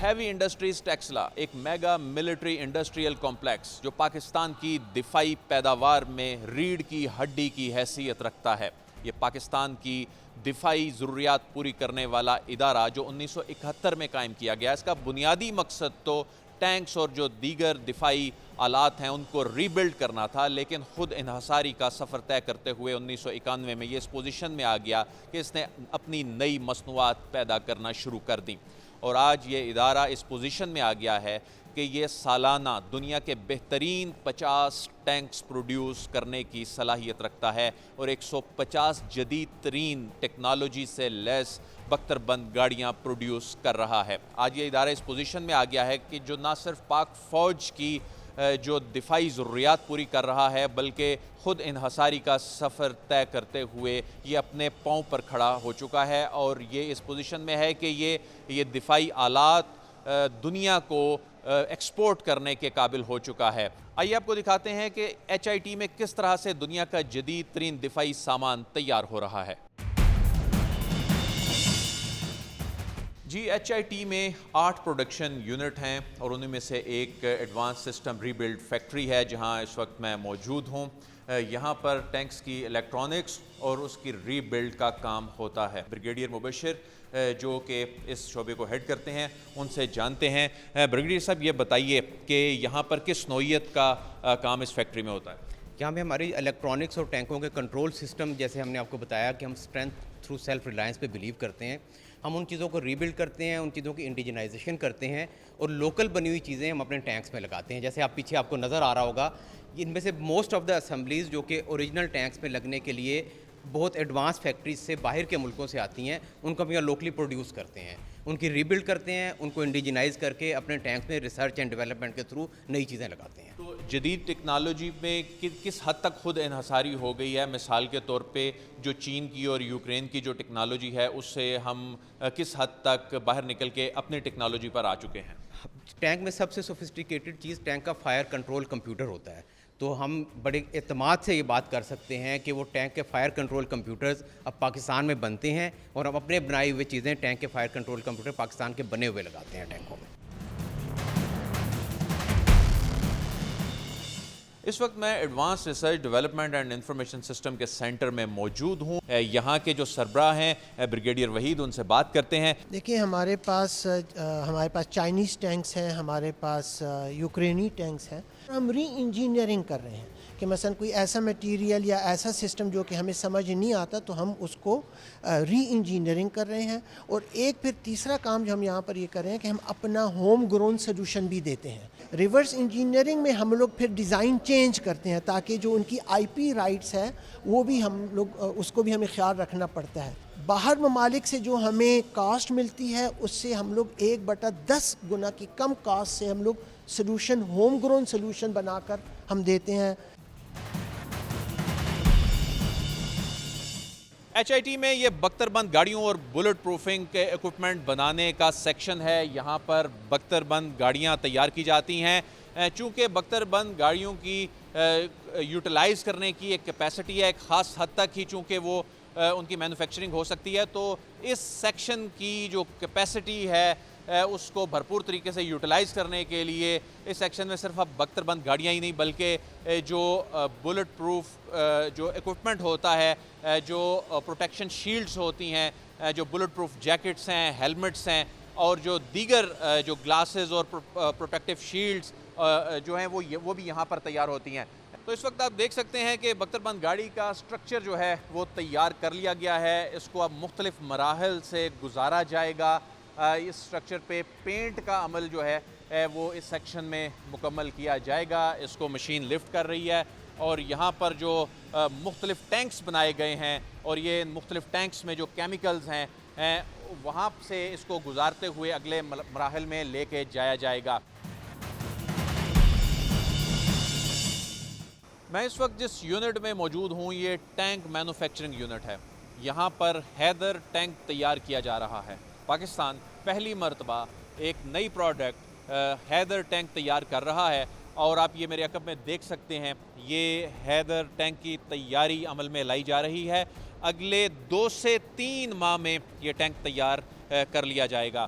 Heavy industries Taxila ایک mega military industrial complex جو پاکستان کی دفاعی پیداوار میں ریڑھ کی ہڈی کی حیثیت رکھتا ہے۔ یہ پاکستان کی دفاعی ضروریات پوری کرنے والا ادارہ جو 1971 میں قائم کیا گیا، اس کا بنیادی مقصد تو ٹینکس اور جو دیگر دفاعی آلات ہیں ان کو ری بلڈ کرنا تھا، لیکن خود انحصاری کا سفر طے کرتے ہوئے 1991 میں یہ اس پوزیشن میں آ گیا کہ اس نے اپنی نئی مصنوعات پیدا کرنا شروع کر دیں، اور آج یہ ادارہ اس پوزیشن میں آ گیا ہے کہ یہ سالانہ دنیا کے بہترین 50 ٹینکس پروڈیوس کرنے کی صلاحیت رکھتا ہے اور 150 جدید ترین ٹیکنالوجی سے لیس بختر بند گاڑیاں پروڈیوس کر رہا ہے۔ آج یہ ادارہ اس پوزیشن میں آ گیا ہے کہ جو نہ صرف پاک فوج کی جو دفاعی ضروریات پوری کر رہا ہے، بلکہ خود انحصاری کا سفر طے کرتے ہوئے یہ اپنے پاؤں پر کھڑا ہو چکا ہے، اور یہ اس پوزیشن میں ہے کہ یہ دفاعی آلات دنیا کو ایکسپورٹ کرنے کے قابل ہو چکا ہے۔ آئیے آپ کو دکھاتے ہیں کہ ایچ آئی ٹی میں کس طرح سے دنیا کا جدید ترین دفاعی سامان تیار ہو رہا ہے۔ جی، ایچ آئی ٹی میں 8 پروڈکشن یونٹ ہیں اور انہیں میں سے ایک ایڈوانس سسٹم ری بلڈ فیکٹری ہے جہاں اس وقت میں موجود ہوں۔ یہاں پر ٹینکس کی الیکٹرانکس اور اس کی ری بلڈ کا کام ہوتا ہے۔ بریگیڈیئر مبشر جو کہ اس شعبے کو ہیڈ کرتے ہیں ان سے جانتے ہیں۔ بریگیڈیئر صاحب، یہ بتائیے کہ یہاں پر کس نوعیت کا کام اس فیکٹری میں ہوتا ہے؟ یہاں پہ ہماری الیکٹرانکس اور ٹینکوں کے کنٹرول سسٹم، جیسے ہم نے آپ کو بتایا کہ ہم اسٹرینتھ تھرو سیلف ریلائنس پہ بلیو کرتے ہیں، ہم ان چیزوں کو ری بلڈ کرتے ہیں، ان چیزوں کی انڈیجنائزیشن کرتے ہیں اور لوکل بنی ہوئی چیزیں ہم اپنے ٹینکس میں لگاتے ہیں۔ جیسے آپ پیچھے آپ کو نظر آ رہا ہوگا، ان میں سے موسٹ آف دا اسمبلیز جو کہ اوریجنل ٹینکس میں لگنے کے لیے بہت ایڈوانس فیکٹریز سے باہر کے ملکوں سے آتی ہیں، ان کو ہم یہاں لوکلی پروڈیوس کرتے ہیں، ان کی ری بلڈ کرتے ہیں، ان کو انڈیجنائز کر کے اپنے ٹینکس میں ریسرچ اینڈ ڈیولپمنٹ کے تھرو نئی چیزیں لگاتے ہیں۔ تو جدید ٹیکنالوجی میں کس حد تک خود انحصاری ہو گئی ہے؟ مثال کے طور پہ جو چین کی اور یوکرین کی جو ٹیکنالوجی ہے اس سے ہم کس حد تک باہر نکل کے اپنی ٹیکنالوجی پر آ چکے ہیں؟ ٹینک میں سب سے سوفسٹیکیٹڈ چیز ٹینک کا فائر کنٹرول کمپیوٹر ہوتا ہے، تو ہم بڑے اعتماد سے یہ بات کر سکتے ہیں کہ وہ ٹینک کے فائر کنٹرول کمپیوٹرز اب پاکستان میں بنتے ہیں، اور ہم اپنے بنائی ہوئے چیزیں ٹینک کے فائر کنٹرول کمپیوٹر پاکستان کے بنے ہوئے لگاتے ہیں ٹینکوں میں۔ اس وقت میں advance research development and information system کے سینٹر میں موجود ہوں۔ یہاں کے جو سربراہ ہیں بریگیڈیئر وحید، ان سے بات کرتے ہیں۔ دیکھیں، ہمارے پاس چائنیز ٹینکس ہیں، ہمارے پاس یوکرینی ٹینکس ہیں۔ ہم ری انجینئرنگ کر رہے ہیں کہ مثلا کوئی ایسا میٹیریل یا ایسا سسٹم جو کہ ہمیں سمجھ نہیں آتا تو ہم اس کو ری انجینئرنگ کر رہے ہیں۔ اور ایک پھر تیسرا کام جو ہم یہاں پر یہ کر رہے ہیں کہ ہم اپنا ہوم گرون سلوشن بھی دیتے ہیں۔ ریورس انجینئرنگ میں ہم لوگ پھر ڈیزائن چینج کرتے ہیں تاکہ جو ان کی آئی پی رائٹس ہے وہ بھی ہم لوگ اس کو بھی ہمیں خیال رکھنا پڑتا ہے۔ باہر ممالک سے جو ہمیں کاسٹ ملتی ہے اس سے ہم لوگ 1/10 گنا کی کم کاسٹ سے ہم لوگ سلوشن، ہوم گرون سلوشن بنا کر ہم دیتے ہیں۔ ایچ آئی ٹی میں یہ بختر بند گاڑیوں اور بلٹ پروفنگ کے ایکوپمنٹ بنانے کا سیکشن ہے۔ یہاں پر بختر بند گاڑیاں تیار کی جاتی ہیں۔ چونکہ بختر بند گاڑیوں کی یوٹیلائز کرنے کی ایک کیپیسٹی ہے، ایک خاص حد تک ہی چونکہ وہ ان کی مینوفیکچرنگ ہو سکتی ہے، تو اس سیکشن کی جو کیپیسٹی ہے اس کو بھرپور طریقے سے یوٹیلائز کرنے کے لیے اس سیکشن میں صرف اب بختر بند گاڑیاں ہی نہیں بلکہ جو بلٹ پروف جو ایکوپمنٹ ہوتا ہے، جو پروٹیکشن شیلڈز ہوتی ہیں، جو بلٹ پروف جیکٹس ہیں، ہیلمٹس ہیں، اور جو دیگر جو گلاسز اور پروٹیکٹیو شیلڈز جو ہیں وہ بھی یہاں پر تیار ہوتی ہیں۔ تو اس وقت آپ دیکھ سکتے ہیں کہ بختر بند گاڑی کا سٹرکچر جو ہے وہ تیار کر لیا گیا ہے۔ اس کو اب مختلف مراحل سے گزارا جائے گا۔ اس سٹرکچر پہ پینٹ کا عمل جو ہے وہ اس سیکشن میں مکمل کیا جائے گا۔ اس کو مشین لفٹ کر رہی ہے اور یہاں پر جو مختلف ٹینکس بنائے گئے ہیں اور یہ مختلف ٹینکس میں جو کیمیکلز ہیں وہاں سے اس کو گزارتے ہوئے اگلے مراحل میں لے کے جایا جائے گا۔ میں اس وقت جس یونٹ میں موجود ہوں یہ ٹینک مینوفیکچرنگ یونٹ ہے۔ یہاں پر حیدر ٹینک تیار کیا جا رہا ہے۔ پاکستان پہلی مرتبہ ایک نئی پروڈکٹ حیدر ٹینک تیار کر رہا ہے، اور آپ یہ میرے عقب میں دیکھ سکتے ہیں یہ حیدر ٹینک کی تیاری عمل میں لائی جا رہی ہے۔ اگلے 2 سے 3 ماہ میں یہ ٹینک تیار کر لیا جائے گا۔